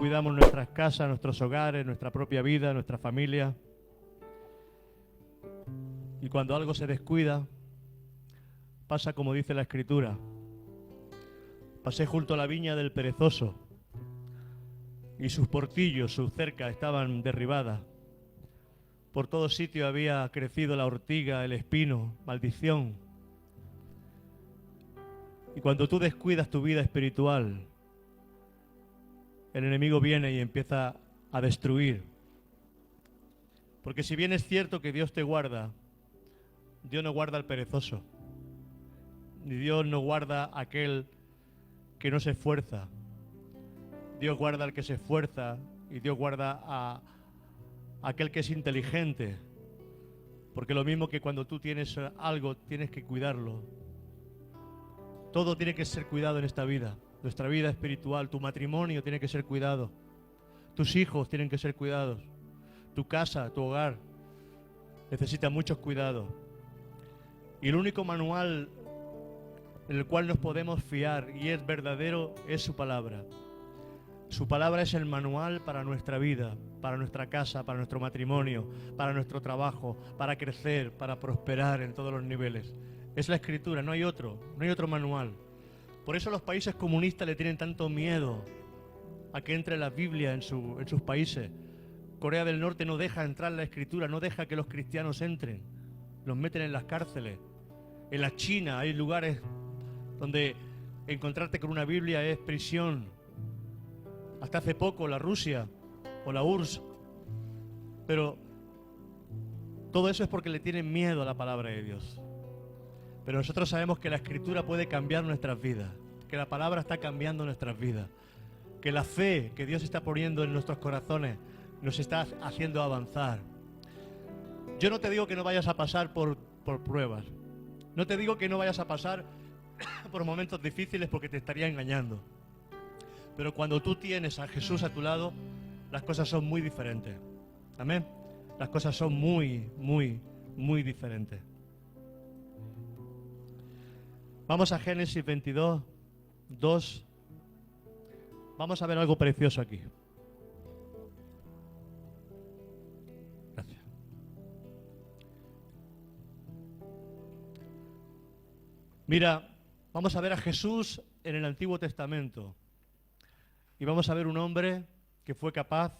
descuidamos nuestras casas, nuestros hogares, nuestra propia vida, nuestra familia. Y cuando algo se descuida, pasa como dice la Escritura. Pasé junto a la viña del perezoso y sus portillos, sus cercas estaban derribadas. Por todo sitio había crecido la ortiga, el espino, maldición. Y cuando tú descuidas tu vida espiritual, el enemigo viene y empieza a destruir. Porque si bien es cierto que Dios te guarda, Dios no guarda al perezoso. Ni Dios no guarda a aquel que no se esfuerza. Dios guarda al que se esfuerza y Dios guarda a aquel que es inteligente. Porque lo mismo que cuando tú tienes algo, tienes que cuidarlo. Todo tiene que ser cuidado en esta vida. Nuestra vida espiritual, tu matrimonio tiene que ser cuidado. Tus hijos tienen que ser cuidados. Tu casa, tu hogar necesita muchos cuidados. Y el único manual en el cual nos podemos fiar y es verdadero es su palabra. Su palabra es el manual para nuestra vida, para nuestra casa, para nuestro matrimonio, para nuestro trabajo, para crecer, para prosperar en todos los niveles. Es la Escritura, no hay otro manual. Por eso los países comunistas le tienen tanto miedo a que entre la Biblia en sus países. Corea del Norte no deja entrar la Escritura, no deja que los cristianos entren. Los meten en las cárceles. En la China hay lugares donde encontrarte con una Biblia es prisión. Hasta hace poco la Rusia o la URSS. Pero todo eso es porque le tienen miedo a la palabra de Dios. Pero nosotros sabemos que la Escritura puede cambiar nuestras vidas, que la palabra está cambiando nuestras vidas, que la fe que Dios está poniendo en nuestros corazones nos está haciendo avanzar. Yo no te digo que no vayas a pasar por pruebas. No te digo que no vayas a pasar por momentos difíciles porque te estaría engañando. Pero cuando tú tienes a Jesús a tu lado, las cosas son muy diferentes. Amén. Las cosas son muy, muy, muy diferentes. Vamos a Génesis 22, 2. Vamos a ver algo precioso aquí. Gracias. Mira, vamos a ver a Jesús en el Antiguo Testamento. Y vamos a ver un hombre que fue capaz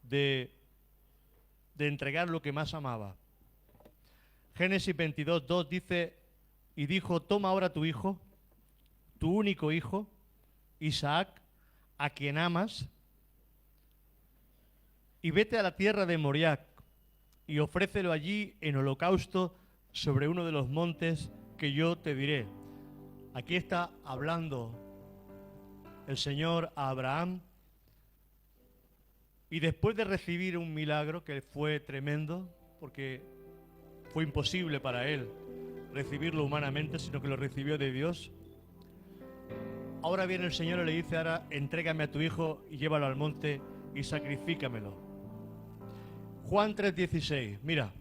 de entregar lo que más amaba. Génesis 22, 2 dice: y dijo, toma ahora tu hijo, tu único hijo, Isaac, a quien amas, y vete a la tierra de Moriah, y ofrécelo allí en holocausto sobre uno de los montes que yo te diré. Aquí está hablando el Señor a Abraham, y después de recibir un milagro que fue tremendo, porque fue imposible para él recibirlo humanamente, sino que lo recibió de Dios. Ahora viene el Señor y le dice, ahora entrégame a tu hijo y llévalo al monte y sacrifícamelo. Juan 3:16, mira,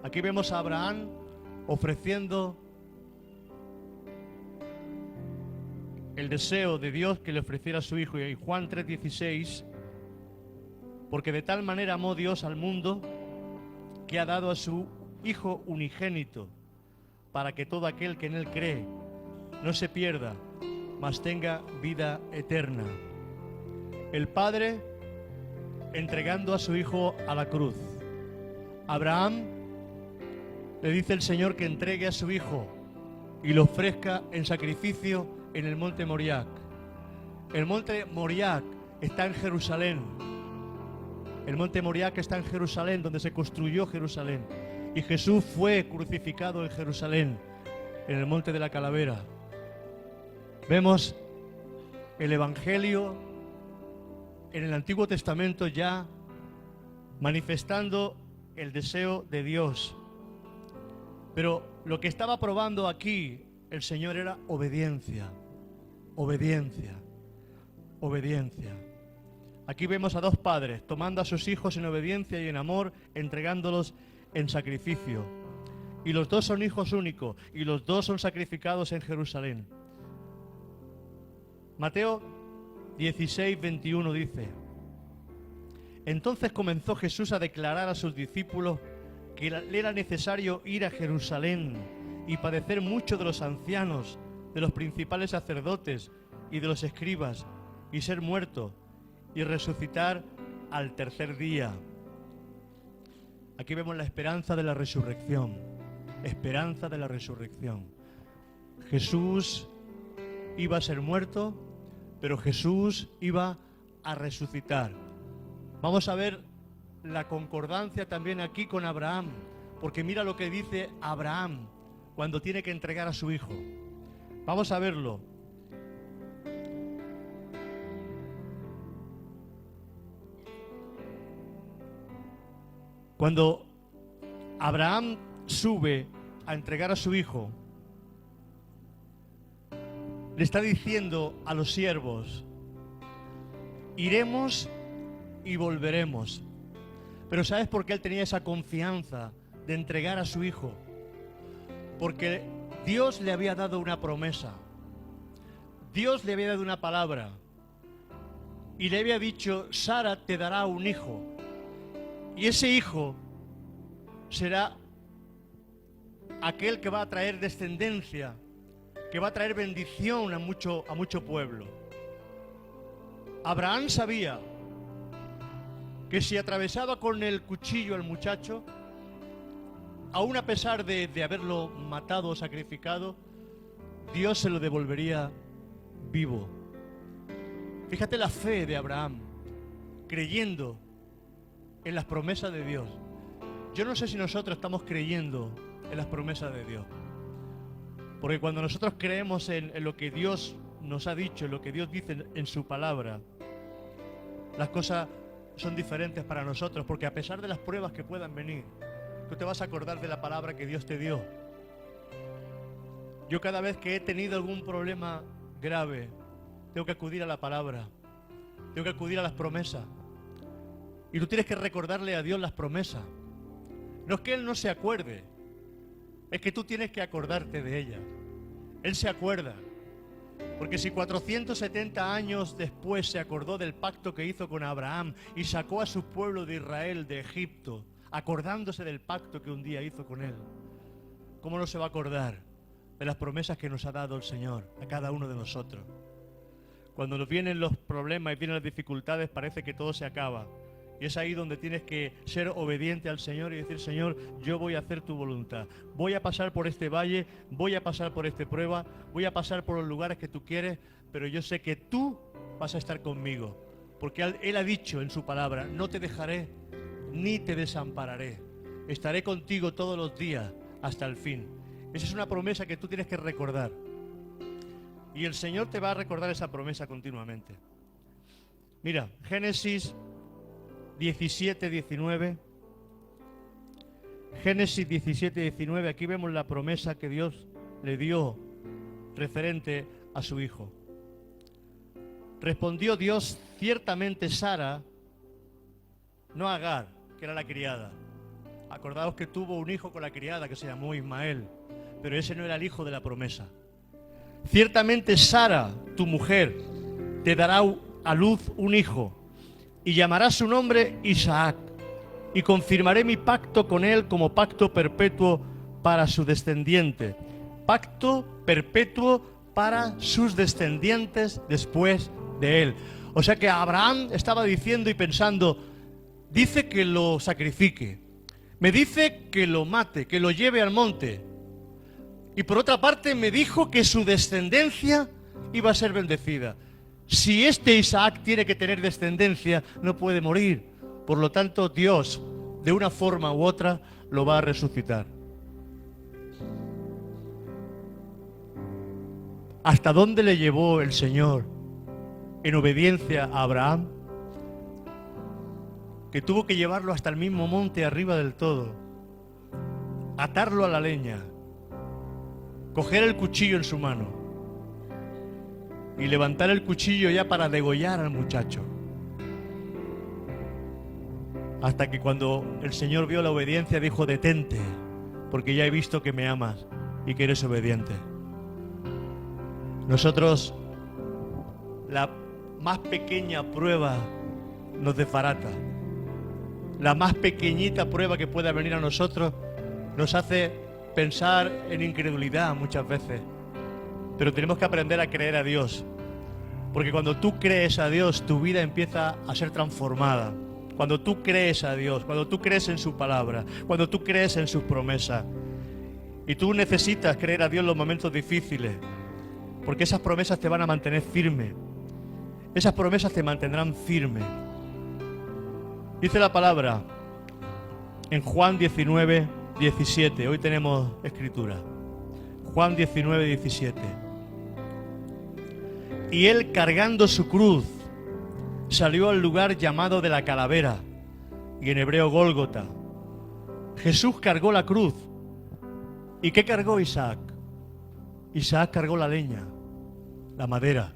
aquí vemos a Abraham ofreciendo el deseo de Dios que le ofreciera a su hijo. Y Juan 3:16, porque de tal manera amó Dios al mundo que ha dado a su Hijo unigénito, para que todo aquel que en él cree no se pierda, mas tenga vida eterna. El Padre entregando a su Hijo a la cruz. Abraham le dice el Señor que entregue a su Hijo y lo ofrezca en sacrificio en el monte Moriah. El monte Moriah está en Jerusalén. El monte Moriah está en Jerusalén, donde se construyó Jerusalén. Y Jesús fue crucificado en Jerusalén, en el monte de la calavera. Vemos el Evangelio en el Antiguo Testamento ya manifestando el deseo de Dios. Pero lo que estaba probando aquí el Señor era obediencia, obediencia, obediencia. Aquí vemos a dos padres tomando a sus hijos en obediencia y en amor, entregándolos en sacrificio. Y los dos son hijos únicos y los dos son sacrificados en Jerusalén. Mateo 16:21 dice: entonces comenzó Jesús a declarar a sus discípulos que le era necesario ir a Jerusalén y padecer mucho de los ancianos, de los principales sacerdotes y de los escribas, y ser muerto y resucitar al tercer día. Aquí vemos la esperanza de la resurrección. Esperanza de la resurrección. Jesús iba a ser muerto, pero Jesús iba a resucitar. Vamos a ver la concordancia también aquí con Abraham, porque mira lo que dice Abraham cuando tiene que entregar a su hijo. Vamos a verlo. Cuando Abraham sube a entregar a su hijo, le está diciendo a los siervos: iremos y volveremos. Pero ¿sabes por qué él tenía esa confianza de entregar a su hijo? Porque Dios le había dado una promesa. Dios le había dado una palabra. Y le había dicho: Sara te dará un hijo. Y ese hijo será aquel que va a traer descendencia, que va a traer bendición a mucho pueblo. Abraham sabía que si atravesaba con el cuchillo al muchacho, aún a pesar de haberlo matado o sacrificado, Dios se lo devolvería vivo. Fíjate la fe de Abraham, creyendo en las promesas de Dios. Yo no sé si nosotros estamos creyendo en las promesas de Dios, porque cuando nosotros creemos en lo que Dios nos ha dicho, en lo que Dios dice en su palabra, las cosas son diferentes para nosotros, porque a pesar de las pruebas que puedan venir, tú te vas a acordar de la palabra que Dios te dio. Yo cada vez que he tenido algún problema grave, tengo que acudir a la palabra, tengo que acudir a las promesas. Y tú tienes que recordarle a Dios las promesas. No es que Él no se acuerde, es que tú tienes que acordarte de ellas. Él se acuerda. Porque si 470 años después se acordó del pacto que hizo con Abraham y sacó a su pueblo de Israel de Egipto, acordándose del pacto que un día hizo con él, ¿cómo no se va a acordar de las promesas que nos ha dado el Señor a cada uno de nosotros? Cuando nos vienen los problemas y vienen las dificultades, parece que todo se acaba. Y es ahí donde tienes que ser obediente al Señor y decir: Señor, yo voy a hacer tu voluntad. Voy a pasar por este valle, voy a pasar por esta prueba, voy a pasar por los lugares que tú quieres, pero yo sé que tú vas a estar conmigo. Porque Él ha dicho en su palabra: no te dejaré ni te desampararé. Estaré contigo todos los días hasta el fin. Esa es una promesa que tú tienes que recordar. Y el Señor te va a recordar esa promesa continuamente. Mira, Génesis 17:19. Génesis 17:19. Aquí vemos la promesa que Dios le dio referente a su hijo. Respondió Dios: ciertamente Sara, no Agar, que era la criada. Acordaos que tuvo un hijo con la criada que se llamó Ismael, pero ese no era el hijo de la promesa. Ciertamente Sara, tu mujer, te dará a luz un hijo, y llamarás su nombre Isaac, y confirmaré mi pacto con él como pacto perpetuo para su descendiente. Pacto perpetuo para sus descendientes después de él. O sea que Abraham estaba diciendo y pensando: dice que lo sacrifique, me dice que lo mate, que lo lleve al monte, y por otra parte me dijo que su descendencia iba a ser bendecida. Si este Isaac tiene que tener descendencia, no puede morir. Por lo tanto, Dios, de una forma u otra, lo va a resucitar. ¿Hasta dónde le llevó el Señor en obediencia a Abraham? Que tuvo que llevarlo hasta el mismo monte arriba del todo, atarlo a la leña, coger el cuchillo en su mano y levantar el cuchillo ya para degollar al muchacho. Hasta que cuando el Señor vio la obediencia dijo: detente, porque ya he visto que me amas y que eres obediente. Nosotros, la más pequeña prueba nos desbarata. La más pequeñita prueba que pueda venir a nosotros nos hace pensar en incredulidad muchas veces. Pero tenemos que aprender a creer a Dios. Porque cuando tú crees a Dios, tu vida empieza a ser transformada. Cuando tú crees a Dios, cuando tú crees en su palabra, cuando tú crees en sus promesas. Y tú necesitas creer a Dios en los momentos difíciles, porque esas promesas te van a mantener firme. Esas promesas te mantendrán firme. Dice la palabra en Juan 19, 17. Hoy tenemos escritura. Juan 19, 17. Y él, cargando su cruz, salió al lugar llamado de la calavera, y en hebreo Gólgota. Jesús cargó la cruz. ¿Y qué cargó Isaac? Isaac cargó la leña, la madera,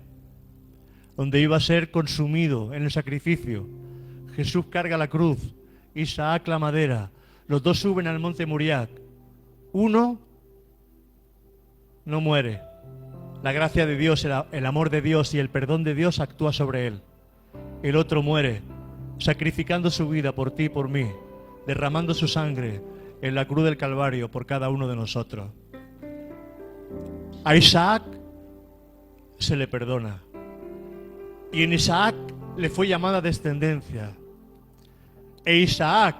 donde iba a ser consumido en el sacrificio. Jesús carga la cruz, Isaac la madera. Los dos suben al monte Moriah. Uno no muere. La gracia de Dios, el amor de Dios y el perdón de Dios actúa sobre él. El otro muere, sacrificando su vida por ti y por mí, derramando su sangre en la cruz del Calvario por cada uno de nosotros. A Isaac se le perdona. Y en Isaac le fue llamada descendencia. E Isaac,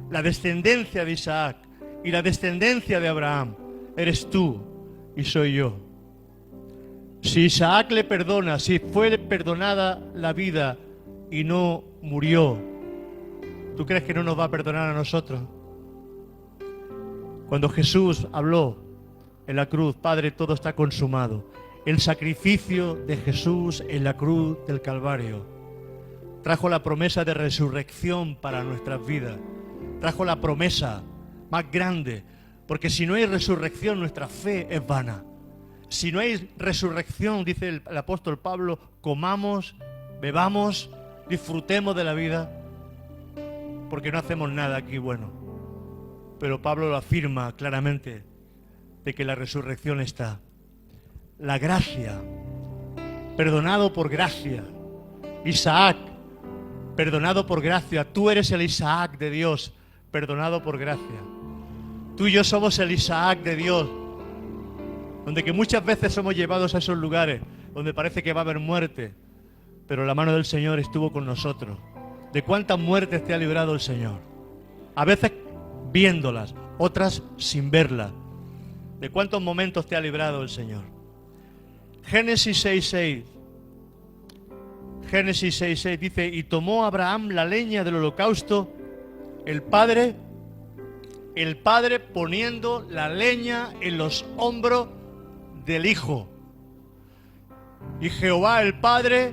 la descendencia de Isaac y la descendencia de Abraham, eres tú y soy yo. Si Isaac le perdona, si fue perdonada la vida y no murió, ¿tú crees que no nos va a perdonar a nosotros? Cuando Jesús habló en la cruz, Padre, todo está consumado. El sacrificio de Jesús en la cruz del Calvario trajo la promesa de resurrección para nuestras vidas. Trajo la promesa más grande, porque si no hay resurrección, nuestra fe es vana. Si no hay resurrección, dice el apóstol Pablo, comamos, bebamos, disfrutemos de la vida, porque no hacemos nada aquí bueno. Pero Pablo lo afirma claramente, de que la resurrección está. La gracia, perdonado por gracia. Isaac, perdonado por gracia. Tú eres el Isaac de Dios, perdonado por gracia. Tú y yo somos el Isaac de Dios, donde que muchas veces somos llevados a esos lugares donde parece que va a haber muerte, pero la mano del Señor estuvo con nosotros. ¿De cuántas muertes te ha librado el Señor? A veces viéndolas, otras sin verlas. ¿De cuántos momentos te ha librado el Señor? Génesis 6:6. Génesis 6:6 dice, y tomó Abraham la leña del holocausto, el padre poniendo la leña en los hombros del hijo. Y Jehová el Padre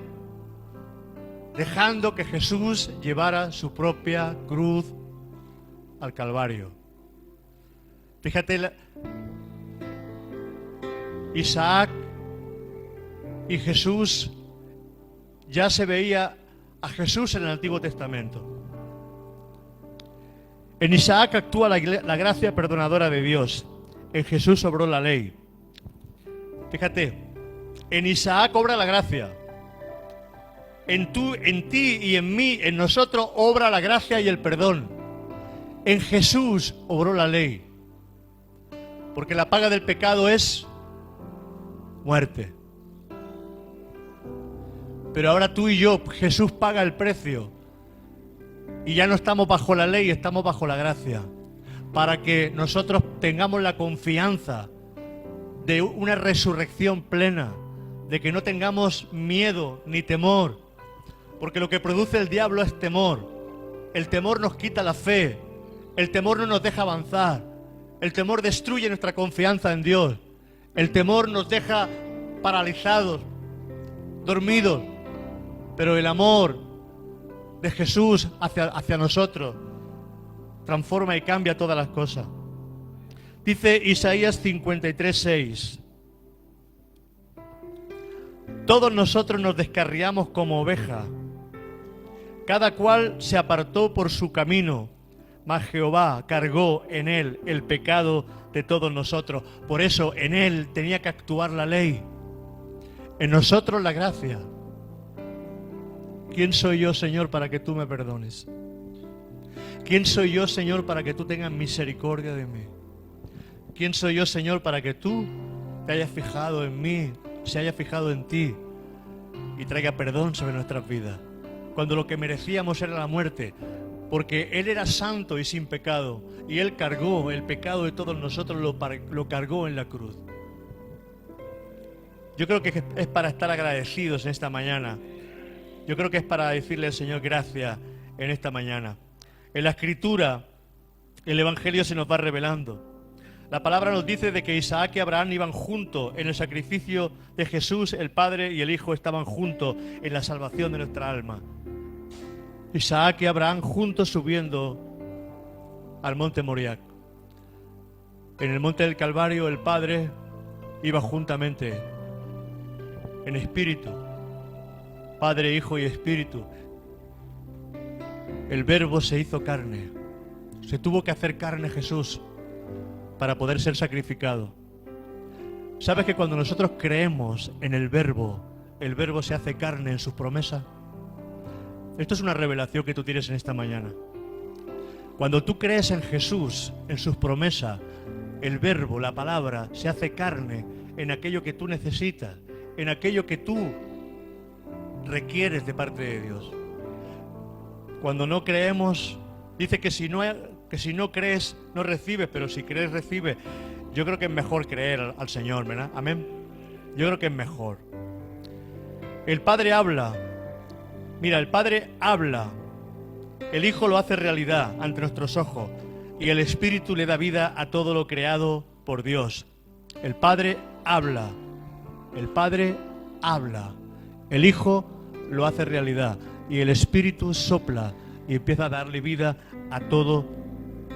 dejando que Jesús llevara su propia cruz al Calvario. Fíjate, Isaac y Jesús, ya se veía a Jesús en el Antiguo Testamento. En Isaac actúa la gracia perdonadora de Dios. En Jesús obró la ley. Fíjate, en Isaac obra la gracia. En ti y en mí, en nosotros obra la gracia y el perdón. En Jesús obró la ley. Porque la paga del pecado es muerte. Pero ahora tú y yo, Jesús paga el precio. Y ya no estamos bajo la ley, estamos bajo la gracia. Para que nosotros tengamos la confianza de una resurrección plena, de que no tengamos miedo ni temor, porque lo que produce el diablo es temor. El temor nos quita la fe, el temor no nos deja avanzar, el temor destruye nuestra confianza en Dios, el temor nos deja paralizados, dormidos, pero el amor de Jesús hacia nosotros transforma y cambia todas las cosas. Dice Isaías 53:6. Todos nosotros nos descarriamos como oveja, cada cual se apartó por su camino, mas Jehová cargó en él el pecado de todos nosotros. Por eso en él tenía que actuar la ley, en nosotros la gracia. ¿Quién soy yo, Señor, para que tú me perdones? ¿Quién soy yo, Señor, para que tú tengas misericordia de mí? ¿Quién soy yo, Señor, para que tú te hayas fijado en mí, se haya fijado en ti y traiga perdón sobre nuestras vidas? Cuando lo que merecíamos era la muerte, porque Él era santo y sin pecado, y Él cargó el pecado de todos nosotros, lo cargó en la cruz. Yo creo que es para estar agradecidos en esta mañana. Yo creo que es para decirle al Señor gracias en esta mañana. En la Escritura, el Evangelio se nos va revelando. La palabra nos dice de que Isaac y Abraham iban juntos en el sacrificio de Jesús, el Padre y el Hijo estaban juntos en la salvación de nuestra alma. Isaac y Abraham juntos subiendo al monte Moriah. En el monte del Calvario el Padre iba juntamente en espíritu, Padre, Hijo y Espíritu. El Verbo se hizo carne. Se tuvo que hacer carne Jesús para poder ser sacrificado. ¿Sabes que cuando nosotros creemos en el Verbo se hace carne en sus promesas? Esto es una revelación que tú tienes en esta mañana. Cuando tú crees en Jesús, en sus promesas, el Verbo, la palabra, se hace carne en aquello que tú necesitas, en aquello que tú requieres de parte de Dios. Cuando no creemos, dice que si no crees, no recibes, pero si crees, recibes. Yo creo que es mejor creer al Señor, ¿verdad? Amén. Yo creo que es mejor. El Padre habla. Mira, el Padre habla. El Hijo lo hace realidad ante nuestros ojos. Y el Espíritu le da vida a todo lo creado por Dios. El Padre habla. El Padre habla. El Hijo lo hace realidad. Y el Espíritu sopla y empieza a darle vida a todo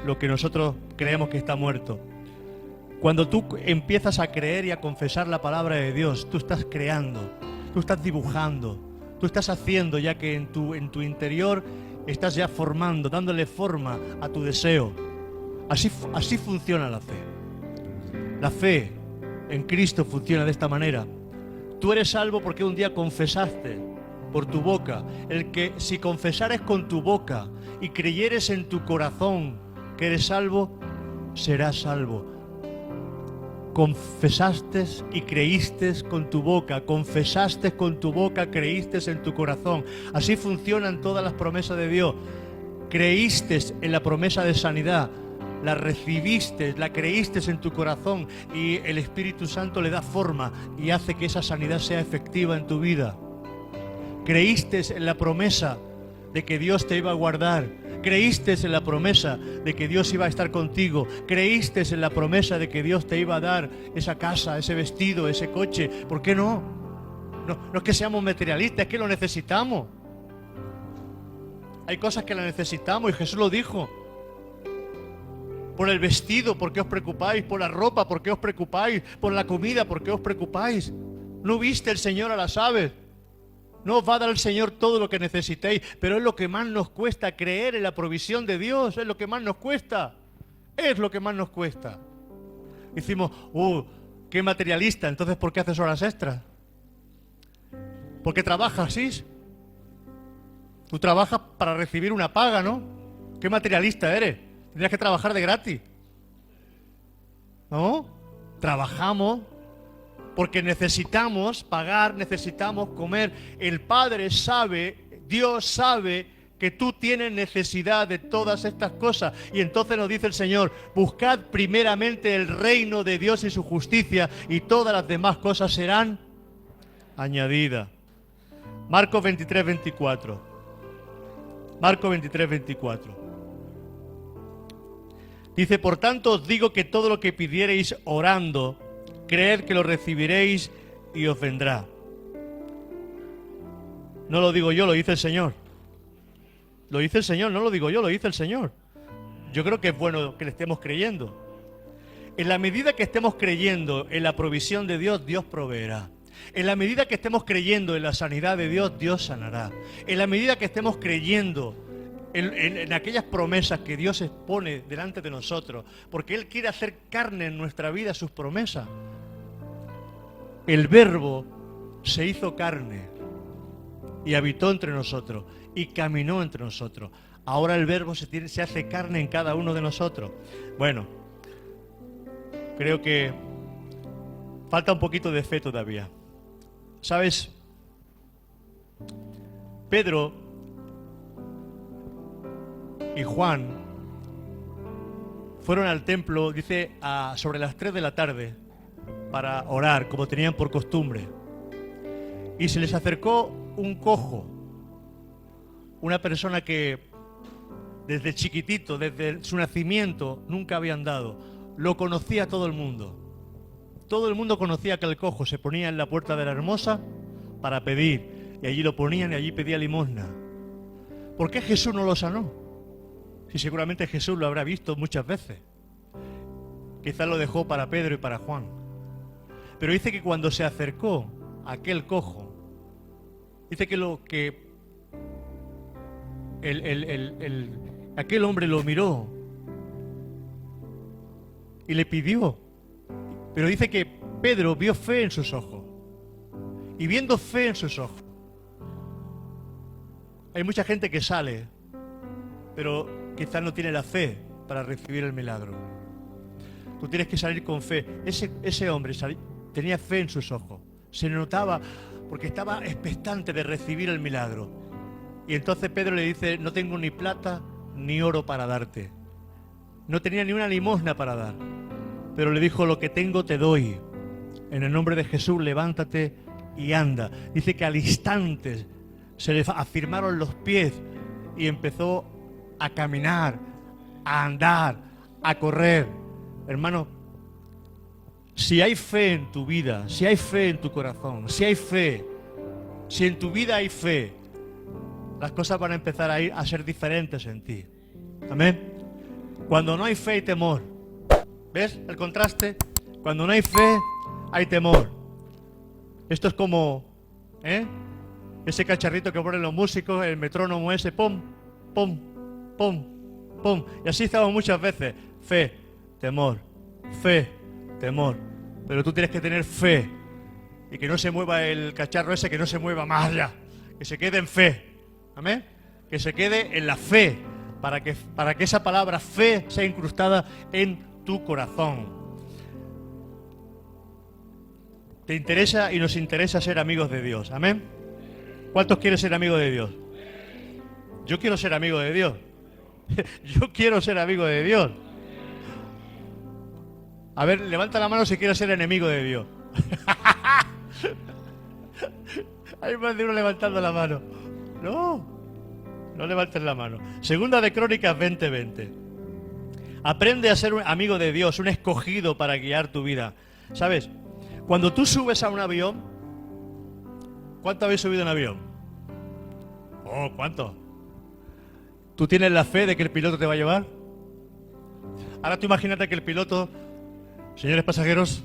lo que nosotros creemos que está muerto. Cuando tú empiezas a creer y a confesar la palabra de Dios, tú estás creando, tú estás dibujando, tú estás haciendo, ya que en tu interior estás ya formando, dándole forma a tu deseo. Así funciona la fe. La fe en Cristo funciona de esta manera. Tú eres salvo porque un día confesaste por tu boca. El que si confesares con tu boca y creyeres en tu corazón que eres salvo, serás salvo. Confesaste y creíste con tu boca, confesaste con tu boca, creíste en tu corazón. Así funcionan todas las promesas de Dios. Creíste en la promesa de sanidad, la recibiste, la creíste en tu corazón y el Espíritu Santo le da forma y hace que esa sanidad sea efectiva en tu vida. Creíste en la promesa de que Dios te iba a guardar. Creíste en la promesa de que Dios iba a estar contigo. Creíste en la promesa de que Dios te iba a dar esa casa, ese vestido, ese coche. ¿Por qué no? No es que seamos materialistas, es que lo necesitamos. Hay cosas que las necesitamos y Jesús lo dijo. Por el vestido, ¿por qué os preocupáis? Por la ropa, ¿por qué os preocupáis? Por la comida, ¿por qué os preocupáis? ¿No viste el Señor a las aves? No os va a dar el Señor todo lo que necesitéis, pero es lo que más nos cuesta creer en la provisión de Dios, es lo que más nos cuesta, es lo que más nos cuesta. Decimos, qué materialista, entonces ¿por qué haces horas extras? ¿Por qué trabajas así? Tú trabajas para recibir una paga, ¿no? Qué materialista eres, tendrías que trabajar de gratis. ¿No? Trabajamos porque necesitamos pagar, necesitamos comer. El Padre sabe, Dios sabe que tú tienes necesidad de todas estas cosas. Y entonces nos dice el Señor, buscad primeramente el reino de Dios y su justicia y todas las demás cosas serán añadidas. Marcos 23, 24. Marcos 23, 24. Dice, por tanto os digo que todo lo que pidiereis orando, creed que lo recibiréis y os vendrá. No lo digo yo, lo dice el Señor. Lo dice el Señor, no lo digo yo, lo dice el Señor. Yo creo que es bueno que le estemos creyendo. En la medida que estemos creyendo en la provisión de Dios, Dios proveerá. En la medida que estemos creyendo en la sanidad de Dios, Dios sanará. En la medida que estemos creyendo en aquellas promesas que Dios expone delante de nosotros, porque Él quiere hacer carne en nuestra vida sus promesas. El Verbo se hizo carne. y habitó entre nosotros y caminó entre nosotros. Ahora el Verbo se hace carne en cada uno de nosotros. Bueno, creo que falta un poquito de fe todavía. ¿Sabes? Pedro y Juan fueron al templo, dice, sobre las 3 de la tarde para orar, como tenían por costumbre. Y se les acercó un cojo, una persona que desde chiquitito, desde su nacimiento, nunca había andado. Lo conocía todo el mundo. Todo el mundo conocía que el cojo se ponía en la puerta de la Hermosa para pedir, y allí lo ponían y allí pedía limosna. ¿Por qué Jesús no lo sanó? Si seguramente Jesús lo habrá visto muchas veces. Quizás lo dejó para Pedro y para Juan. Pero dice que cuando se acercó a aquel cojo, dice que aquel hombre lo miró y le pidió. Pero dice que Pedro vio fe en sus ojos. Y viendo fe en sus ojos, hay mucha gente que sale, pero quizás no tiene la fe para recibir el milagro. Tú tienes que salir con fe. Ese hombre tenía fe en sus ojos. Se notaba porque estaba expectante de recibir el milagro. Y entonces Pedro le dice: no tengo ni plata ni oro para darte. No tenía ni una limosna para dar. Pero le dijo: lo que tengo te doy. En el nombre de Jesús, levántate y anda. Dice que al instante se le afirmaron los pies y empezó a caminar, a andar, a correr. Hermano, si hay fe en tu vida, si hay fe en tu corazón, si hay fe, si en tu vida hay fe, las cosas van a empezar a ser diferentes en ti. Amén. Cuando no hay fe hay temor. ¿Ves el contraste? Cuando no hay fe hay temor. Esto es como ese cacharrito que ponen los músicos, el metrónomo ese, pum, pum, pum, pum. Y así estamos muchas veces. Fe, temor, fe, temor. Pero tú tienes que tener fe y que no se mueva el cacharro ese, que no se mueva más allá, que se quede en fe. Amén. Que se quede en la fe, para que esa palabra fe sea incrustada en tu corazón. Te interesa y nos interesa ser amigos de Dios. Amén. ¿Cuántos quieren ser amigos de Dios? Yo quiero ser amigo de Dios. Yo quiero ser amigo de Dios. A ver, levanta la mano si quieres ser enemigo de Dios. Hay más de uno levantando la mano. No levantes la mano. Segunda de Crónicas 20:20. Aprende a ser un amigo de Dios, un escogido para guiar tu vida. ¿Sabes? Cuando tú subes a un avión, ¿cuánto habéis subido en avión? Oh, ¿cuánto? ¿Tú tienes la fe de que el piloto te va a llevar? Ahora tú imagínate que el piloto: señores pasajeros,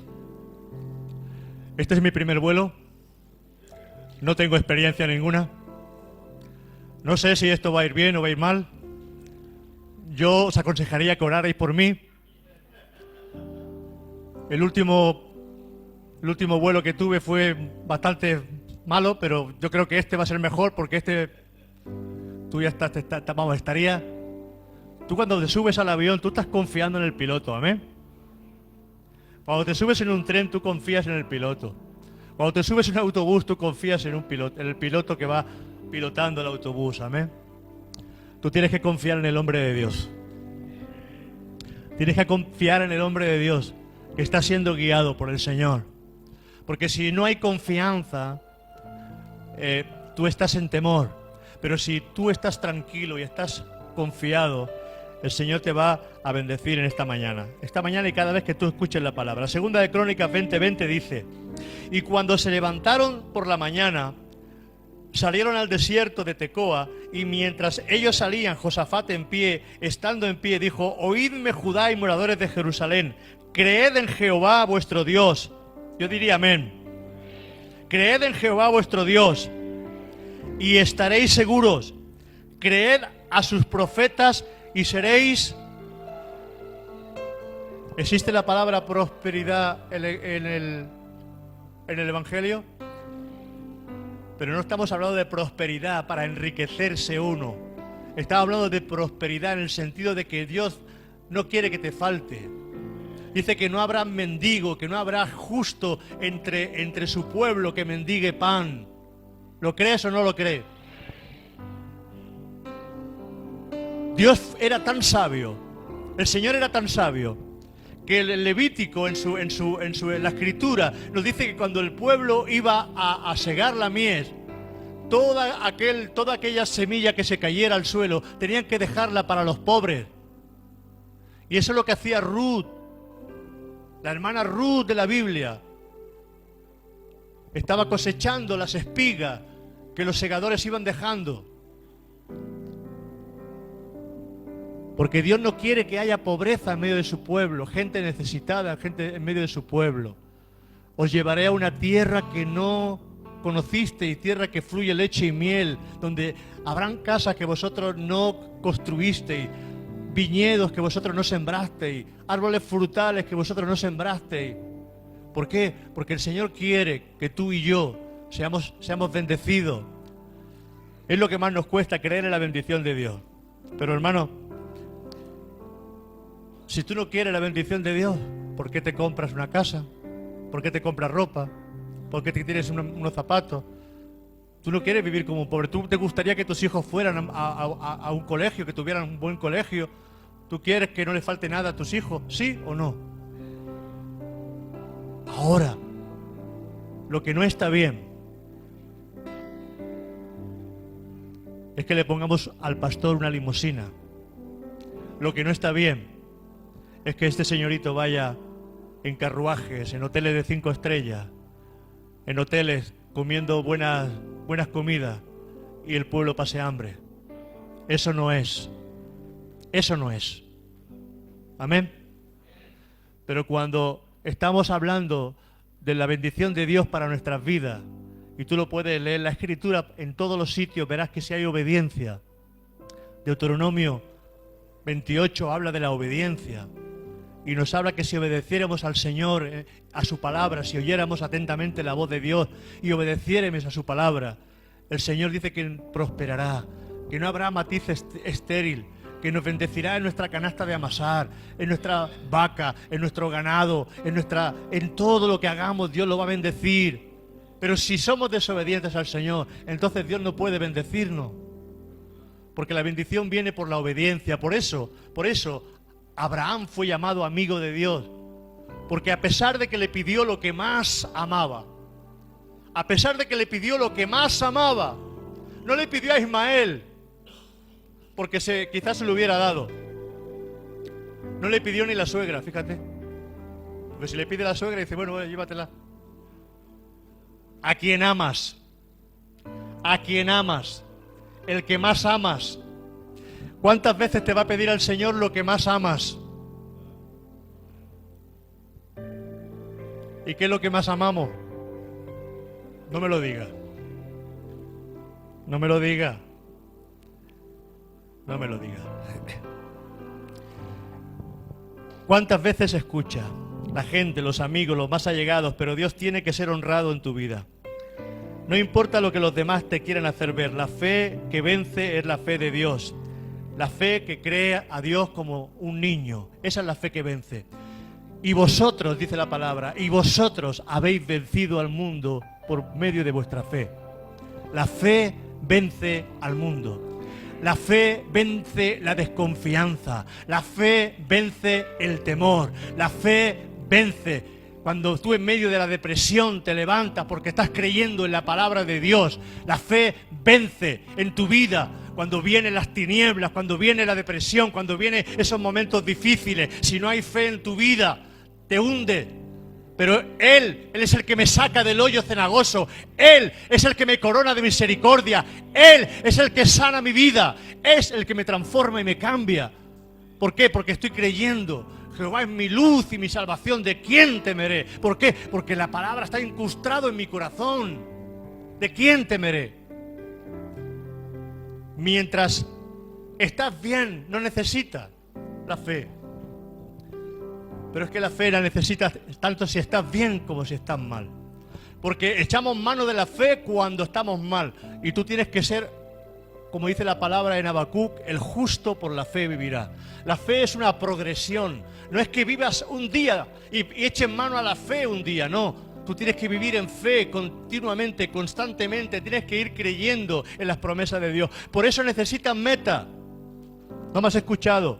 este es mi primer vuelo, no tengo experiencia ninguna, no sé si esto va a ir bien o va a ir mal, yo os aconsejaría que orarais por mí. El último vuelo que tuve fue bastante malo, pero yo creo que este va a ser mejor, porque tú ya estaría. Tú cuando te subes al avión, tú estás confiando en el piloto, amén. Cuando te subes en un tren, tú confías en el piloto. Cuando te subes en un autobús, tú confías en el piloto que va pilotando el autobús, amén. Tú tienes que confiar en el hombre de Dios. Tienes que confiar en el hombre de Dios que está siendo guiado por el Señor. Porque si no hay confianza, tú estás en temor. Pero si tú estás tranquilo y estás confiado, el Señor te va a bendecir en esta mañana. Esta mañana y cada vez que tú escuches la palabra. Segunda de Crónicas 20:20 dice: y cuando se levantaron por la mañana, salieron al desierto de Tecoa, y mientras ellos salían, Josafat en pie, estando en pie, dijo: oídme, Judá y moradores de Jerusalén, creed en Jehová vuestro Dios. Yo diría amén. Creed en Jehová vuestro Dios y estaréis seguros. Creed a sus profetas y seréis. ¿Existe la palabra prosperidad en el Evangelio? Pero no estamos hablando de prosperidad para enriquecerse uno. Estamos hablando de prosperidad en el sentido de que Dios no quiere que te falte. Dice que no habrá mendigo, que no habrá justo entre su pueblo que mendigue pan. ¿Lo crees o no lo crees? Dios era tan sabio, el Señor era tan sabio, que el Levítico en la escritura nos dice que cuando el pueblo iba a segar la mies, toda aquella semilla que se cayera al suelo tenían que dejarla para los pobres. Y eso es lo que hacía Ruth, la hermana Ruth de la Biblia. Estaba cosechando las espigas que los segadores iban dejando. Porque Dios no quiere que haya pobreza en medio de su pueblo, gente necesitada, gente en medio de su pueblo. Os llevaré a una tierra que no conocisteis, tierra que fluye leche y miel, donde habrán casas que vosotros no construisteis, viñedos que vosotros no sembrasteis, árboles frutales que vosotros no sembrasteis. ¿Por qué? Porque el Señor quiere que tú y yo seamos bendecidos. Es lo que más nos cuesta, creer en la bendición de Dios. Pero hermano, si tú no quieres la bendición de Dios, ¿por qué te compras una casa? ¿Por qué te compras ropa? ¿Por qué te tienes unos zapatos? Tú no quieres vivir como un pobre. ¿Tú te gustaría que tus hijos fueran a un colegio, que tuvieran un buen colegio? ¿Tú quieres que no le falte nada a tus hijos? ¿Sí o no? Ahora, lo que no está bien es que le pongamos al pastor una limusina. Lo que no está bien es que este señorito vaya en carruajes, en hoteles de 5 estrellas, en hoteles comiendo buenas comidas y el pueblo pase hambre. Eso no es. Eso no es. Amén. Pero cuando estamos hablando de la bendición de Dios para nuestras vidas, y tú lo puedes leer en la Escritura en todos los sitios, verás que si hay obediencia. Deuteronomio 28 habla de la obediencia. Y nos habla que si obedeciéramos al Señor, a su palabra, si oyéramos atentamente la voz de Dios y obedeciéramos a su palabra, el Señor dice que prosperará, que no habrá matiz estéril, que nos bendecirá en nuestra canasta de amasar, en nuestra vaca, en nuestro ganado, en todo lo que hagamos, Dios lo va a bendecir. Pero si somos desobedientes al Señor, entonces Dios no puede bendecirnos, porque la bendición viene por la obediencia. Por eso Abraham fue llamado amigo de Dios, porque a pesar de que le pidió lo que más amaba, no le pidió a Ismael, porque quizás se lo hubiera dado. No le pidió ni la suegra, fíjate. Porque si le pide la suegra, dice, bueno, llévatela. A quien amas, el que más amas. ¿Cuántas veces te va a pedir al Señor lo que más amas? ¿Y qué es lo que más amamos? No me lo diga. No me lo diga. No me lo diga. ¿Cuántas veces escucha la gente, los amigos, los más allegados, pero Dios tiene que ser honrado en tu vida? No importa lo que los demás te quieran hacer ver, la fe que vence es la fe de Dios. La fe que cree a Dios como un niño. Esa es la fe que vence. Y vosotros, dice la palabra, y vosotros habéis vencido al mundo por medio de vuestra fe. La fe vence al mundo. La fe vence la desconfianza. La fe vence el temor. La fe vence cuando tú en medio de la depresión te levantas porque estás creyendo en la palabra de Dios. La fe vence en tu vida cuando vienen las tinieblas, cuando viene la depresión, cuando vienen esos momentos difíciles. Si no hay fe en tu vida, te hunde. Pero Él es el que me saca del hoyo cenagoso. Él es el que me corona de misericordia. Él es el que sana mi vida. Es el que me transforma y me cambia. ¿Por qué? Porque estoy creyendo. Jehová es mi luz y mi salvación. ¿De quién temeré? ¿Por qué? Porque la palabra está incrustado en mi corazón. ¿De quién temeré? Mientras estás bien, no necesitas la fe. Pero es que la fe la necesitas tanto si estás bien como si estás mal. Porque echamos mano de la fe cuando estamos mal. Y tú tienes que ser, como dice la palabra en Habacuc, el justo por la fe vivirá. La fe es una progresión. No es que vivas un día y eches mano a la fe un día, no. Tú tienes que vivir en fe continuamente, constantemente. Tienes que ir creyendo en las promesas de Dios. Por eso necesitas meta. ¿No me has escuchado?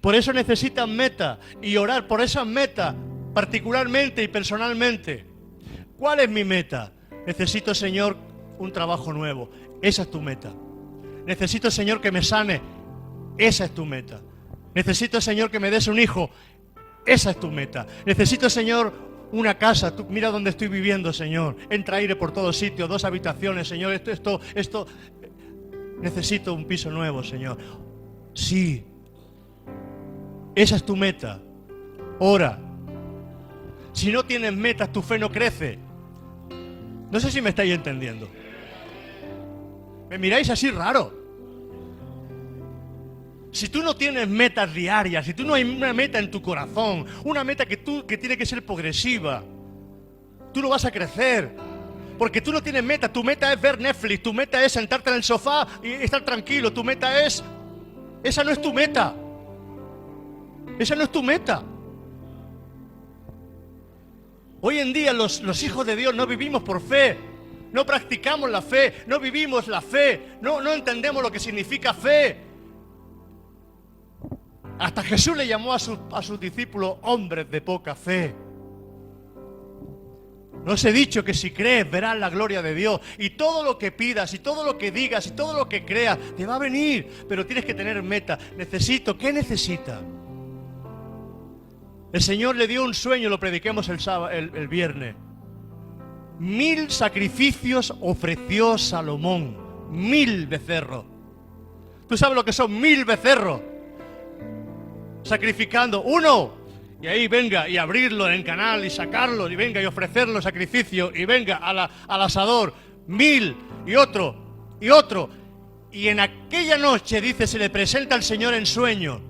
Por eso necesitas meta y orar por esas metas, particularmente y personalmente. ¿Cuál es mi meta? Necesito, Señor, un trabajo nuevo. Esa es tu meta. Necesito, Señor, que me sane. Esa es tu meta. Necesito, Señor, que me des un hijo. Esa es tu meta. Necesito, Señor, una casa. Tú, mira dónde estoy viviendo, Señor. Entra aire por todos sitios, 2 habitaciones, Señor. Esto. Necesito un piso nuevo, Señor. Sí. Esa es tu meta. Ora. Si no tienes metas, tu fe no crece. No sé si me estáis entendiendo. Me miráis así raro. Si tú no tienes metas diarias, si tú no hay una meta en tu corazón, una meta que tiene que ser progresiva, tú no vas a crecer. Porque tú no tienes meta. Tu meta es ver Netflix, tu meta es sentarte en el sofá y estar tranquilo. Tu meta es... Esa no es tu meta. Esa no es tu meta. Hoy en día los hijos de Dios no vivimos por fe. No practicamos la fe, no vivimos la fe, no entendemos lo que significa fe. Hasta Jesús le llamó a sus discípulos hombres de poca fe. No os he dicho que si crees verás la gloria de Dios. Y todo lo que pidas, y todo lo que digas, y todo lo que creas, te va a venir. Pero tienes que tener meta. ¿Qué necesita? El Señor le dio un sueño, lo prediquemos el viernes. 1000 sacrificios ofreció Salomón. 1000 becerros. ¿Tú sabes lo que son 1000 becerros? Sacrificando uno, y ahí venga, y abrirlo en canal, y sacarlo, y venga, y ofrecerlo sacrificio, y venga al asador, 1000, y otro, y otro. Y en aquella noche, dice, se le presenta al Señor en sueño,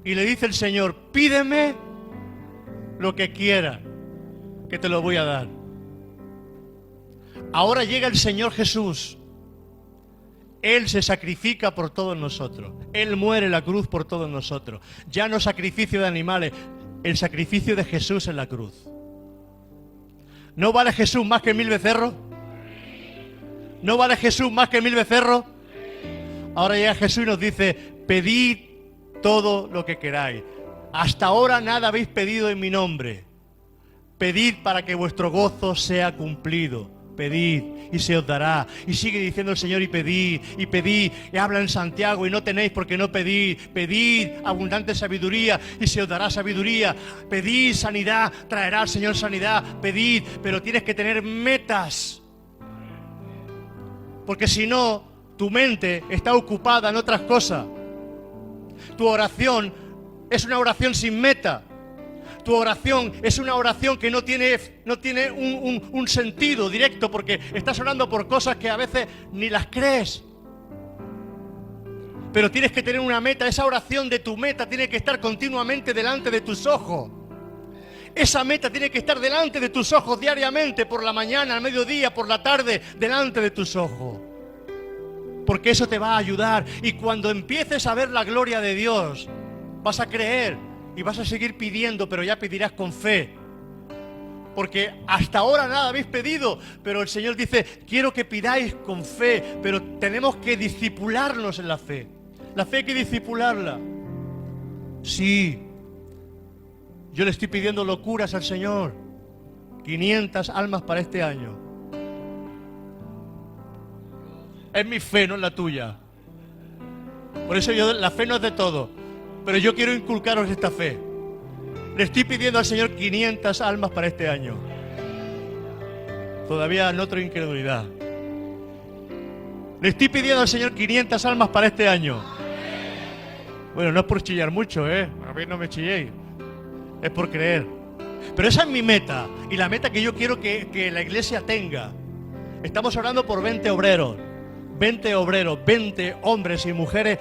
y le dice el Señor, pídeme lo que quiera, que te lo voy a dar. Ahora llega el Señor Jesús. Él se sacrifica por todos nosotros. Él muere en la cruz por todos nosotros. Ya no sacrificio de animales, el sacrificio de Jesús en la cruz. ¿No vale Jesús más que 1000 becerros? ¿No vale Jesús más que 1000 becerros? Ahora llega Jesús y nos dice, pedid todo lo que queráis. Hasta ahora nada habéis pedido en mi nombre. Pedid para que vuestro gozo sea cumplido. Pedid y se os dará. Y sigue diciendo el Señor, y pedid, y pedid. Y habla en Santiago, y no tenéis porque no pedid. Pedid abundante sabiduría y se os dará sabiduría. Pedid sanidad, traerá el Señor sanidad. Pedid, pero tienes que tener metas. Porque si no, tu mente está ocupada en otras cosas. Tu oración es una oración sin meta. Tu oración es una oración que no tiene un sentido directo, porque estás orando por cosas que a veces ni las crees. Pero tienes que tener una meta. Esa oración de tu meta tiene que estar continuamente delante de tus ojos. Esa meta tiene que estar delante de tus ojos diariamente, por la mañana, al mediodía, por la tarde, delante de tus ojos. Porque eso te va a ayudar. Y cuando empieces a ver la gloria de Dios, vas a creer. Y vas a seguir pidiendo, pero ya pedirás con fe. Porque hasta ahora nada habéis pedido, pero el Señor dice, quiero que pidáis con fe, pero tenemos que discipularnos en la fe. La fe hay que discipularla. Sí. Yo le estoy pidiendo locuras al Señor. 500 almas para este año. Es mi fe, no es la tuya. Por eso la fe no es de todo. Pero yo quiero inculcaros esta fe. Le estoy pidiendo al Señor 500 almas para este año. Todavía noto incredulidad. Le estoy pidiendo al Señor 500 almas para este año. Bueno, no es por chillar mucho, A mí no me chilléis. Es por creer. Pero esa es mi meta. Y la meta que yo quiero que la iglesia tenga. Estamos orando por 20 obreros. 20 obreros, 20 hombres y mujeres.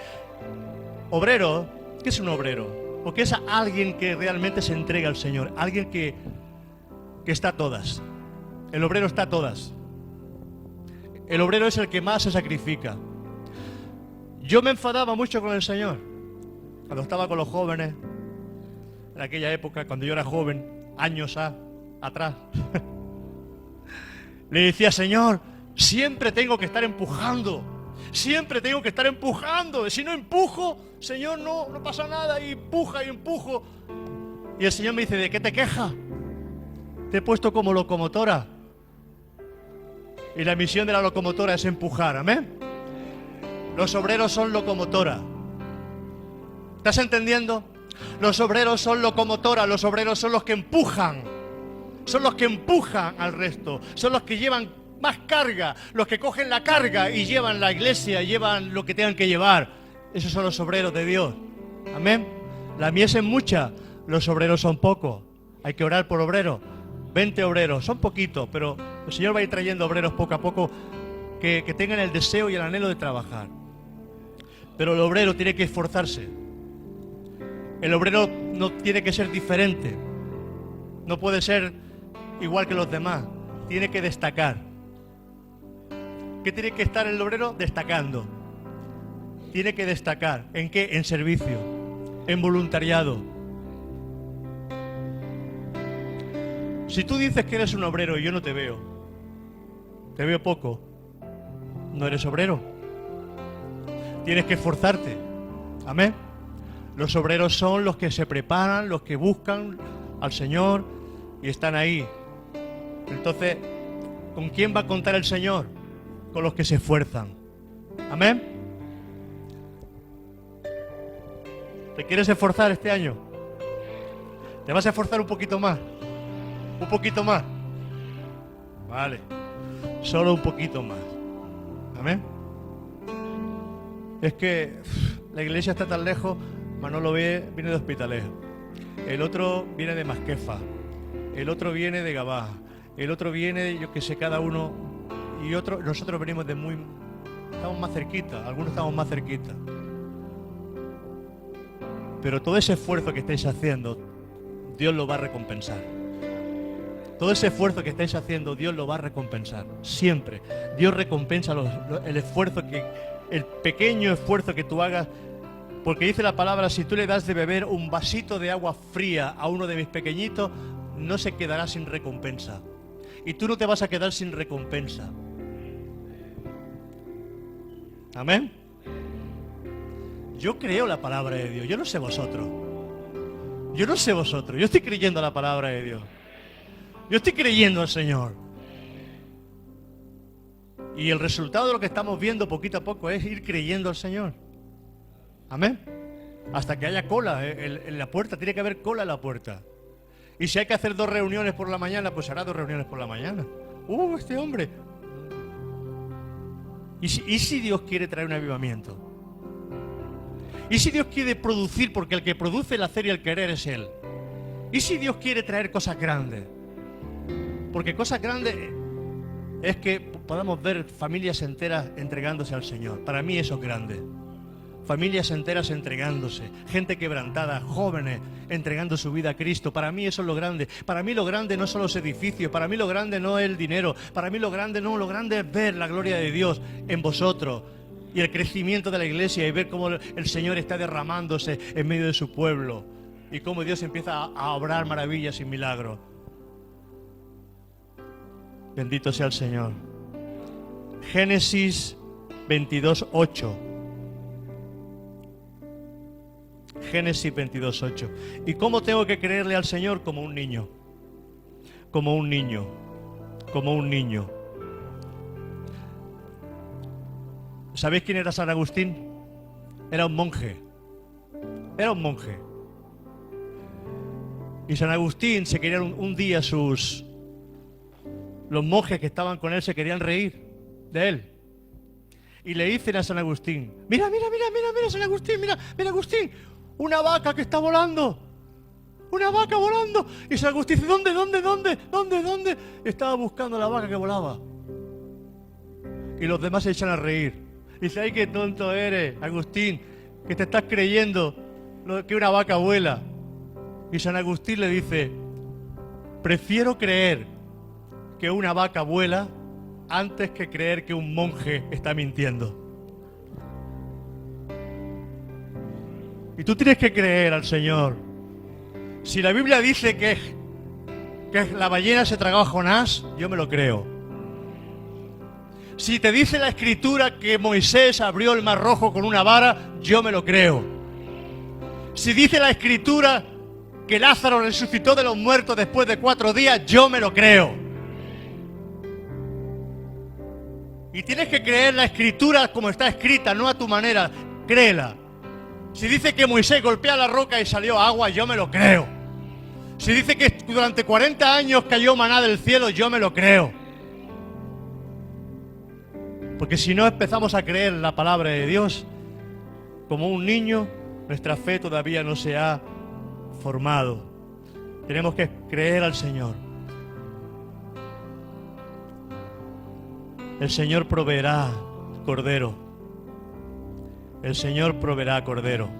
Obreros. ¿Qué es un obrero? Porque es alguien que realmente se entrega al Señor, alguien que está a todas. El obrero está a todas. El obrero es el que más se sacrifica. Yo me enfadaba mucho con el Señor cuando estaba con los jóvenes, en aquella época, cuando yo era joven, años atrás. Le decía: Señor, siempre tengo que estar empujando. Siempre tengo que estar empujando. Si no empujo, Señor, no pasa nada. Y empuja y empujo. Y el Señor me dice: ¿de qué te quejas? Te he puesto como locomotora. Y la misión de la locomotora es empujar. Amén. Los obreros son locomotora. ¿Estás entendiendo? Los obreros son locomotora. Los obreros son los que empujan. Son los que empujan al resto. Son los que llevan más carga. Los que cogen la carga y llevan la iglesia, llevan lo que tengan que llevar. Esos son los obreros de Dios. Amén. La mies es mucha, los obreros son pocos. Hay que orar por obreros. 20 obreros, son poquitos, pero el Señor va a ir trayendo obreros poco a poco que tengan el deseo y el anhelo de trabajar. Pero el obrero tiene que esforzarse. El obrero no tiene que ser diferente. No puede ser igual que los demás. Tiene que destacar. ¿Qué tiene que estar el obrero? Destacando. Tiene que destacar. ¿En qué? En servicio, en voluntariado. Si tú dices que eres un obrero y yo no te veo poco, no eres obrero. Tienes que esforzarte. Amén. Los obreros son los que se preparan, los que buscan al Señor y están ahí. Entonces, ¿con quién va a contar el Señor? Con los que se esfuerzan. Amén. ¿Te quieres esforzar este año? ¿Te vas a esforzar un poquito más? ¿Un poquito más? Vale. Solo un poquito más. Amén. Es que la iglesia está tan lejos. Manolo viene de Hospitalejo. El otro viene de Masquefa. El otro viene de Gabá. El otro viene, yo que sé, cada uno. Y otro, nosotros venimos de muy... Estamos más cerquita. Algunos estamos más cerquita. Pero todo ese esfuerzo que estáis haciendo, Dios lo va a recompensar. Todo ese esfuerzo que estáis haciendo, Dios lo va a recompensar. Siempre. Dios recompensa el esfuerzo el pequeño esfuerzo que tú hagas. Porque dice la palabra: si tú le das de beber un vasito de agua fría a uno de mis pequeñitos, no se quedará sin recompensa. Y tú no te vas a quedar sin recompensa. Amén. Yo creo la palabra de Dios. Yo no sé vosotros. Yo no sé vosotros. Yo estoy creyendo la palabra de Dios. Yo estoy creyendo al Señor. Y el resultado de lo que estamos viendo poquito a poco es ir creyendo al Señor. Amén. Hasta que haya cola en la puerta. Tiene que haber cola en la puerta. Y si hay que hacer 2 reuniones por la mañana, pues hará 2 reuniones por la mañana. Este hombre. ¿Y si Dios quiere traer un avivamiento? ¿Y si Dios quiere producir? Porque el que produce el hacer y el querer es Él. ¿Y si Dios quiere traer cosas grandes? Porque cosas grandes es que podamos ver familias enteras entregándose al Señor. Para mí eso es grande. Familias enteras entregándose. Gente quebrantada, jóvenes entregando su vida a Cristo. Para mí eso es lo grande. Para mí lo grande no son los edificios. Para mí lo grande no es el dinero. Para mí lo grande es ver la gloria de Dios en vosotros. Y el crecimiento de la iglesia y ver cómo el Señor está derramándose en medio de su pueblo. Y cómo Dios empieza a obrar maravillas y milagros. Bendito sea el Señor. Génesis 22:8. Génesis 22:8. ¿Y cómo tengo que creerle al Señor? Como un niño. Como un niño. Como un niño. ¿Sabéis quién era San Agustín? Era un monje. Era un monje. Y San Agustín se querían un día los monjes que estaban con él se querían reír de él. Y le dicen a San Agustín: mira, San Agustín, mira, Agustín, una vaca que está volando. Una vaca volando. Y San Agustín dice: ¿Dónde? Estaba buscando la vaca que volaba. Y los demás se echan a reír. Dice: ay, qué tonto eres, Agustín, que te estás creyendo que una vaca vuela. Y San Agustín le dice: prefiero creer que una vaca vuela antes que creer que un monje está mintiendo. Y tú tienes que creer al Señor. Si la Biblia dice que la ballena se tragó a Jonás, yo me lo creo. Si te dice la Escritura que Moisés abrió el mar rojo con una vara, yo me lo creo. Si dice la Escritura que Lázaro resucitó de los muertos después de 4 días, yo me lo creo. Y tienes que creer la Escritura como está escrita, no a tu manera, créela. Si dice que Moisés golpea la roca y salió agua, yo me lo creo. Si dice que durante 40 años cayó maná del cielo, yo me lo creo. Porque si no empezamos a creer la palabra de Dios, como un niño, nuestra fe todavía no se ha formado. Tenemos que creer al Señor. El Señor proveerá cordero. El Señor proveerá cordero.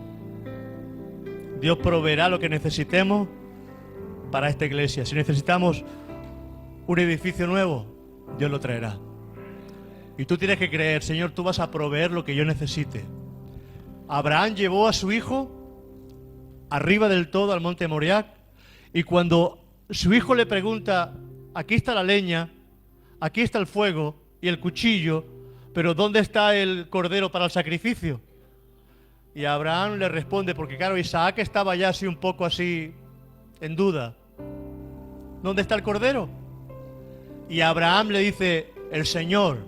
Dios proveerá lo que necesitemos para esta iglesia. Si necesitamos un edificio nuevo, Dios lo traerá. Y tú tienes que creer, Señor, tú vas a proveer lo que yo necesite. Abraham llevó a su hijo arriba del todo al monte Moriah, y cuando su hijo le pregunta, aquí está la leña, aquí está el fuego y el cuchillo, pero ¿dónde está el cordero para el sacrificio? Y Abraham le responde, porque claro, Isaac estaba ya así un poco así en duda. ¿Dónde está el cordero? Y Abraham le dice, el Señor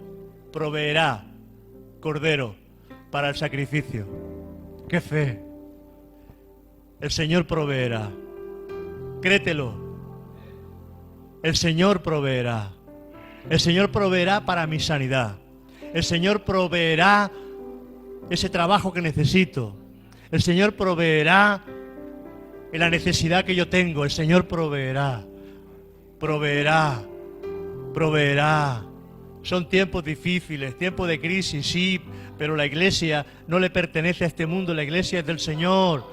proveerá cordero para el sacrificio. ¡Qué fe! El Señor proveerá. Créetelo. El Señor proveerá. El Señor proveerá para mi sanidad. El Señor proveerá ese trabajo que necesito. El Señor proveerá en la necesidad que yo tengo. El Señor proveerá. Proveerá. Proveerá. Son tiempos difíciles, tiempos de crisis, sí, pero la iglesia no le pertenece a este mundo, la iglesia es del Señor.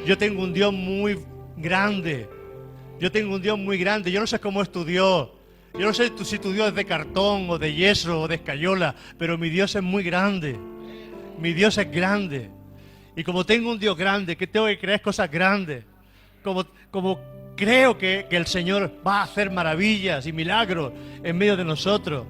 Yo tengo un Dios muy grande. Yo tengo un Dios muy grande. Yo no sé cómo es tu Dios. Yo no sé si tu Dios es de cartón o de yeso o de escayola, pero mi Dios es muy grande. Mi Dios es grande. Y como tengo un Dios grande, que tengo que creer cosas grandes. Como creo que el Señor va a hacer maravillas y milagros en medio de nosotros.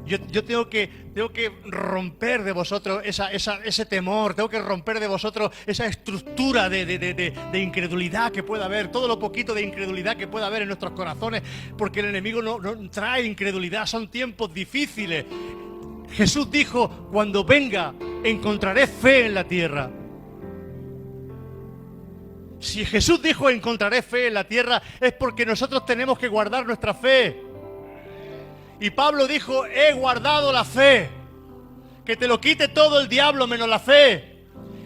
Yo tengo que romper de vosotros ese temor, tengo que romper de vosotros esa estructura de incredulidad que pueda haber, todo lo poquito de incredulidad que pueda haber en nuestros corazones, porque el enemigo no trae incredulidad, son tiempos difíciles. Jesús dijo, cuando venga, encontraré fe en la tierra. Si Jesús dijo, encontraré fe en la tierra, es porque nosotros tenemos que guardar nuestra fe. Y Pablo dijo, he guardado la fe. Que te lo quite todo el diablo menos la fe.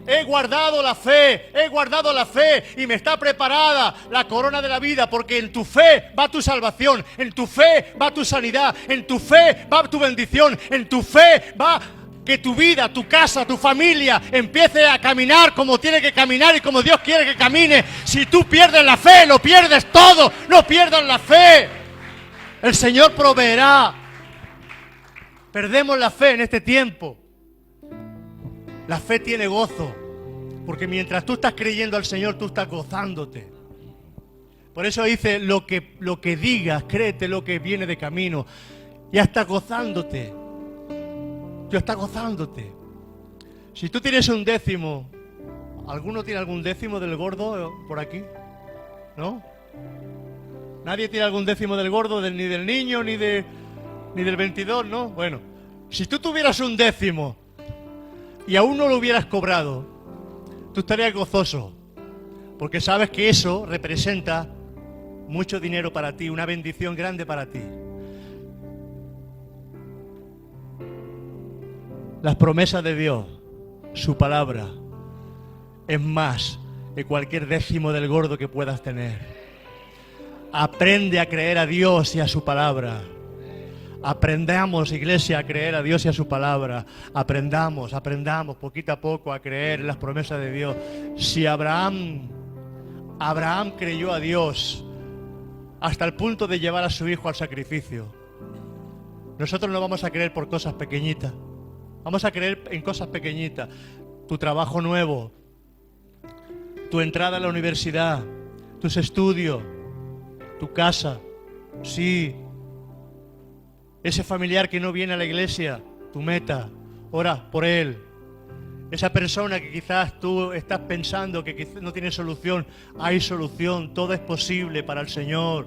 He guardado la fe y me está preparada la corona de la vida, porque en tu fe va tu salvación, en tu fe va tu sanidad, en tu fe va tu bendición, en tu fe va que tu vida, tu casa, tu familia empiece a caminar como tiene que caminar y como Dios quiere que camine. Si tú pierdes la fe, lo pierdes todo. No pierdas la fe. El Señor proveerá. Perdemos la fe en este tiempo. La fe tiene gozo, porque mientras tú estás creyendo al Señor, tú estás gozándote. Por eso dice, lo que digas, créete lo que viene de camino. Ya estás gozándote. Ya estás gozándote. Si tú tienes un décimo, ¿alguno tiene algún décimo del gordo por aquí? ¿No? ¿Nadie tiene algún décimo del gordo, ni del niño, ni del 22, no? Bueno, si tú tuvieras un décimo y aún no lo hubieras cobrado, tú estarías gozoso, porque sabes que eso representa mucho dinero para ti, una bendición grande para ti. Las promesas de Dios, su palabra, es más que cualquier décimo del gordo que puedas tener. Aprende a creer a Dios y a su palabra. Aprendamos, iglesia, a creer a Dios y a su palabra. Aprendamos poquito a poco a creer en las promesas de Dios. Si Abraham creyó a Dios hasta el punto de llevar a su hijo al sacrificio. Nosotros no vamos a creer por cosas pequeñitas. Vamos a creer en cosas pequeñitas. Tu trabajo nuevo, tu entrada a la universidad, tus estudios, tu casa, sí. Ese familiar que no viene a la iglesia, tu meta, ora por él. Esa persona que quizás tú estás pensando que quizás no tiene solución, hay solución, todo es posible para el Señor.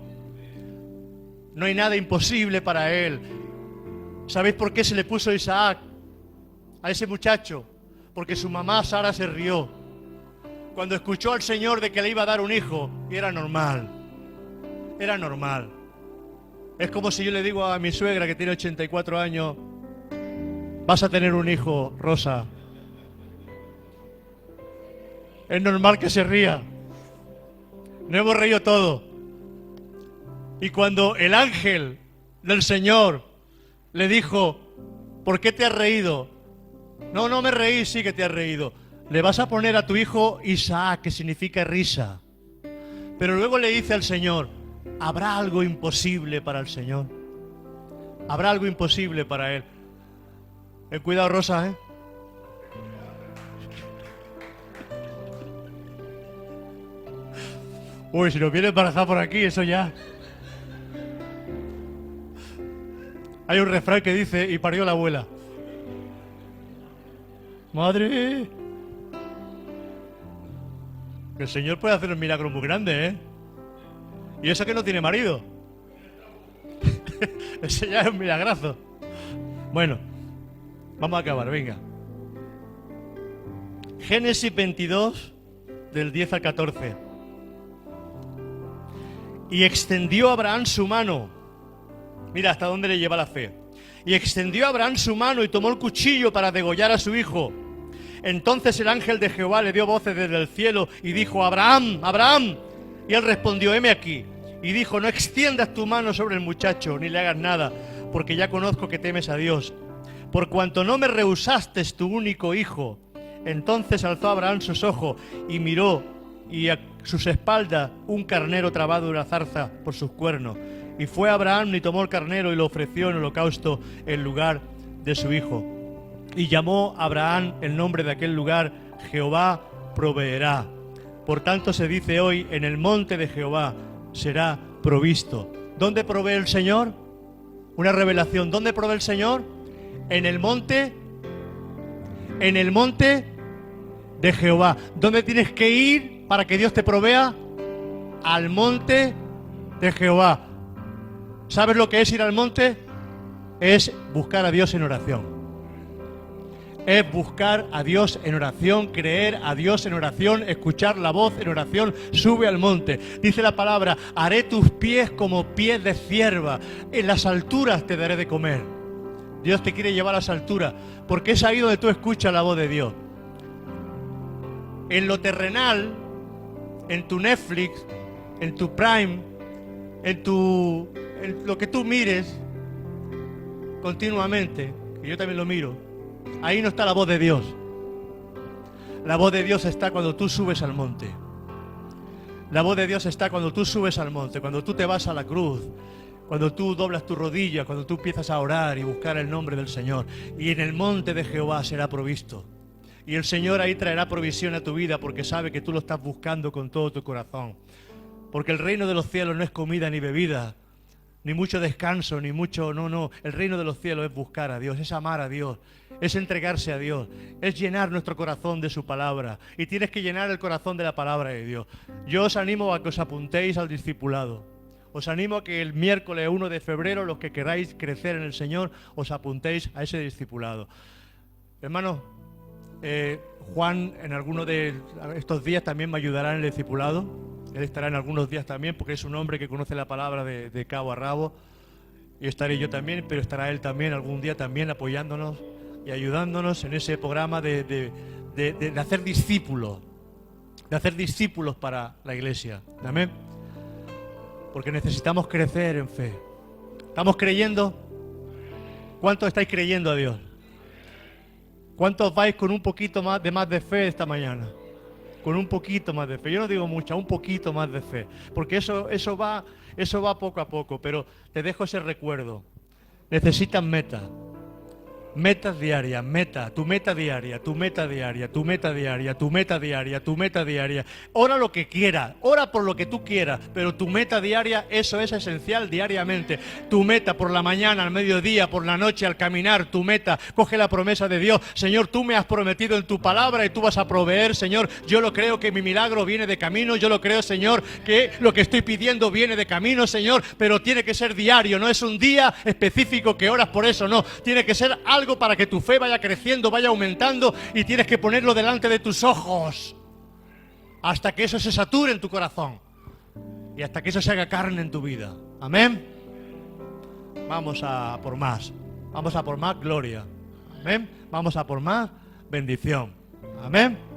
No hay nada imposible para Él. ¿Sabéis por qué se le puso Isaac a ese muchacho? Porque su mamá Sara se rió cuando escuchó al Señor de que le iba a dar un hijo, y era normal. Era normal. Es como si yo le digo a mi suegra que tiene 84 años, vas a tener un hijo, Rosa. Es normal que se ría. No hemos reído todo. Y cuando el ángel del Señor le dijo, ¿por qué te has reído? No, no me reí, sí que te has reído. Le vas a poner a tu hijo Isaac, que significa risa. Pero luego le dice al Señor, ¿habrá algo imposible para el Señor? ¿Habrá algo imposible para Él? Cuidado, Rosa, ¿eh? Uy, si nos viene embarazada por aquí, eso ya. Hay un refrán que dice, y parió la abuela. Madre. Que el Señor puede hacer un milagro muy grande, ¿eh? Y eso que no tiene marido. Ese ya es un milagrazo. Bueno, vamos a acabar, venga. Génesis 22, del 10 al 14. Y extendió Abraham su mano. Mira hasta dónde le lleva la fe. Y extendió Abraham su mano y tomó el cuchillo para degollar a su hijo. Entonces el ángel de Jehová le dio voces desde el cielo y dijo, Abraham, Abraham. Y él respondió, heme aquí. Y dijo, no extiendas tu mano sobre el muchacho, ni le hagas nada, porque ya conozco que temes a Dios. Por cuanto no me rehusaste tu único hijo. Entonces alzó Abraham sus ojos y miró, y a sus espaldas un carnero trabado de una zarza por sus cuernos. Y fue Abraham y tomó el carnero y lo ofreció en holocausto en lugar de su hijo. Y llamó Abraham el nombre de aquel lugar, Jehová proveerá. Por tanto se dice hoy, en el monte de Jehová será provisto. ¿Dónde provee el Señor? Una revelación. ¿Dónde provee el Señor? En el monte de Jehová. ¿Dónde tienes que ir para que Dios te provea? Al monte de Jehová. ¿Sabes lo que es ir al monte? Es buscar a Dios en oración. Es buscar a Dios en oración, creer a Dios en oración, escuchar la voz en oración. Sube al monte. Dice la palabra, haré tus pies como pies de cierva. En las alturas te daré de comer. Dios te quiere llevar a las alturas, porque es ahí donde tú escuchas la voz de Dios. En lo terrenal, en tu Netflix, en tu Prime, en lo que tú mires continuamente, que yo también lo miro, ahí no está la voz de Dios. La voz de Dios está cuando tú subes al monte. La voz de Dios está cuando tú subes al monte, cuando tú te vas a la cruz, cuando tú doblas tu rodilla, cuando tú empiezas a orar y buscar el nombre del Señor. Y en el monte de Jehová será provisto. Y el Señor ahí traerá provisión a tu vida porque sabe que tú lo estás buscando con todo tu corazón. Porque el reino de los cielos no es comida ni bebida, ni mucho descanso, ni mucho... No. El reino de los cielos es buscar a Dios, es amar a Dios, es entregarse a Dios, es llenar nuestro corazón de su palabra. Y tienes que llenar el corazón de la palabra de Dios. Yo os animo a que os apuntéis al discipulado. Os animo a que el miércoles 1 de febrero, los que queráis crecer en el Señor, os apuntéis a ese discipulado. Hermano, Juan en alguno de estos días también me ayudará en el discipulado. Él estará en algunos días también porque es un hombre que conoce la palabra de cabo a rabo. Y estaré yo también, pero estará él también algún día también apoyándonos y ayudándonos en ese programa de hacer discípulos. De hacer discípulos para la iglesia. Amén. Porque necesitamos crecer en fe. ¿Estamos creyendo? ¿Cuántos estáis creyendo a Dios? ¿Cuántos vais con un poquito más de fe esta mañana? con un poquito más de fe. Yo no digo mucha, un poquito más de fe, porque eso va poco a poco, pero te dejo ese recuerdo. Necesitas meta. Metas diarias, tu meta diaria, tu meta diaria, tu meta diaria, tu meta diaria, tu meta diaria. Ora lo que quieras, ora por lo que tú quieras, pero tu meta diaria, eso es esencial diariamente. Tu meta por la mañana, al mediodía, por la noche, al caminar, tu meta, coge la promesa de Dios. Señor, tú me has prometido en tu palabra y tú vas a proveer, Señor. Yo lo creo que mi milagro viene de camino, yo lo creo, Señor, que lo que estoy pidiendo viene de camino, Señor, pero tiene que ser diario, no es un día específico que oras por eso, no, tiene que ser algo para que tu fe vaya creciendo, vaya aumentando, y tienes que ponerlo delante de tus ojos hasta que eso se sature en tu corazón y hasta que eso se haga carne en tu vida. Amén. Vamos a por más, vamos a por más gloria. Amén. Vamos a por más bendición. Amén.